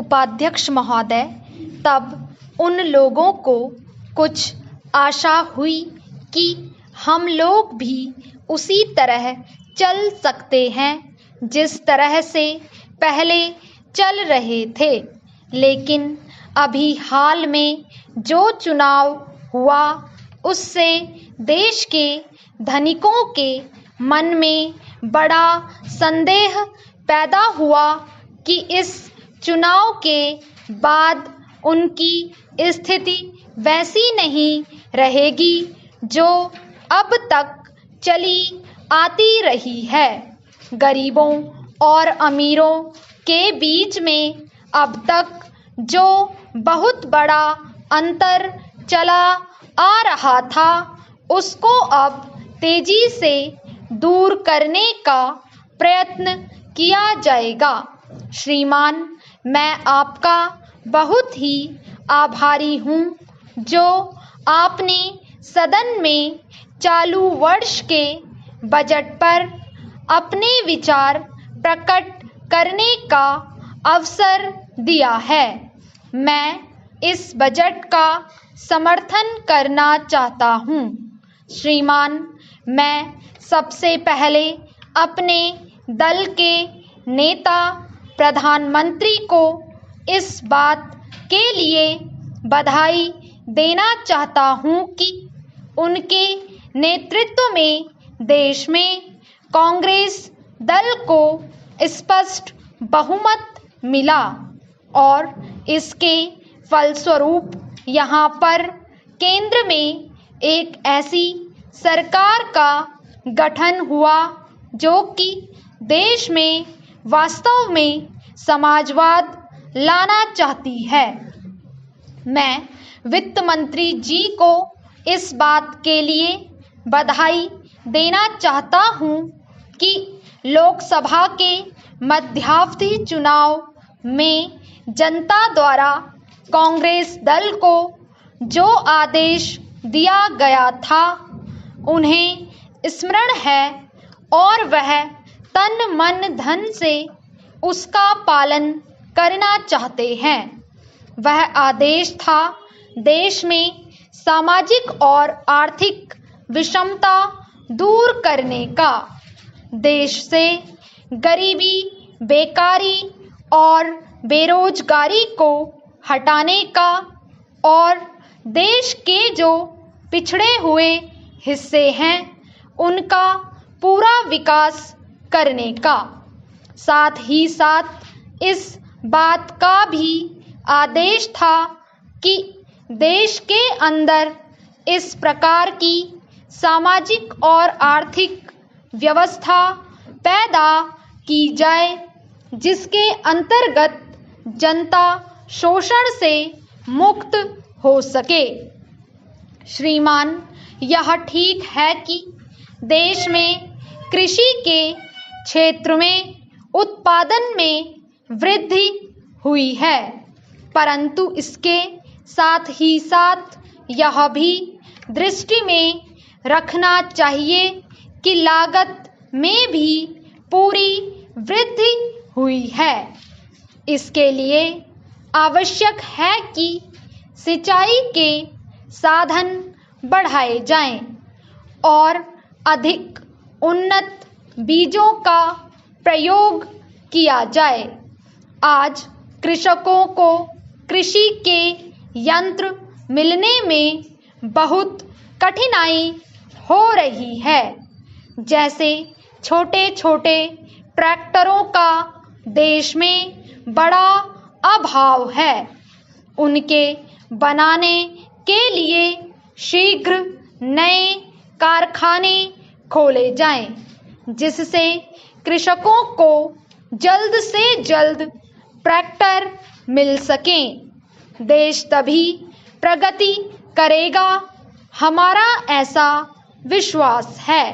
उपाध्यक्ष महोदय, तब उन लोगों को कुछ आशा हुई कि हम लोग भी उसी तरह चल सकते हैं जिस तरह से पहले चल रहे थे। लेकिन अभी हाल में जो चुनाव हुआ उससे देश के धनिकों के मन में बड़ा संदेह पैदा हुआ कि इस चुनाव के बाद उनकी स्थिति वैसी नहीं रहेगी जो अब तक चली आती रही है। गरीबों और अमीरों के बीच में अब तक जो बहुत बड़ा अंतर चला आ रहा था उसको अब तेजी से दूर करने का प्रयत्न किया जाएगा। श्रीमान, मैं आपका बहुत ही आभारी हूँ जो आपने सदन में चालू वर्ष के बजट पर अपने विचार प्रकट करने का अवसर दिया है। मैं इस बजट का समर्थन करना चाहता हूँ। श्रीमान, मैं सबसे पहले अपने दल के नेता प्रधानमंत्री को इस बात के लिए बधाई देना चाहता हूँ कि उनके नेतृत्व में देश में कांग्रेस दल को स्पष्ट बहुमत मिला और इसके फलस्वरूप यहाँ पर केंद्र में एक ऐसी सरकार का गठन हुआ जो कि देश में वास्तव में समाजवाद लाना चाहती है। मैं वित्त मंत्री जी को इस बात के लिए बधाई देना चाहता हूँ कि लोकसभा के मध्यावधि चुनाव में जनता द्वारा कांग्रेस दल को जो आदेश दिया गया था उन्हें स्मरण है और वह तन मन धन से उसका पालन करना चाहते हैं। वह आदेश था देश में सामाजिक और आर्थिक विषमता दूर करने का, देश से गरीबी, बेकारी और बेरोजगारी को हटाने का और देश के जो पिछड़े हुए हिस्से हैं उनका पूरा विकास करने का। साथ ही साथ इस बात का भी आदेश था कि देश के अंदर इस प्रकार की सामाजिक और आर्थिक व्यवस्था पैदा की जाए जिसके अंतर्गत जनता शोषण से मुक्त हो सके। श्रीमान, यह ठीक है कि देश में कृषि के क्षेत्र में उत्पादन में वृद्धि हुई है, परंतु इसके साथ ही साथ यह भी दृष्टि में रखना चाहिए कि लागत में भी पूरी वृद्धि हुई है। इसके लिए आवश्यक है कि सिंचाई के साधन बढ़ाए जाएं और अधिक उन्नत बीजों का प्रयोग किया जाए। आज कृषकों को कृषि के यंत्र मिलने में बहुत कठिनाई हो रही है। जैसे छोटे छोटे ट्रैक्टरों का देश में बड़ा अभाव है। उनके बनाने के लिए शीघ्र नए कारखाने खोले जाएं, जिससे कृषकों को जल्द से जल्द ट्रैक्टर मिल सकें। देश तभी प्रगति करेगा, हमारा ऐसा विश्वास है।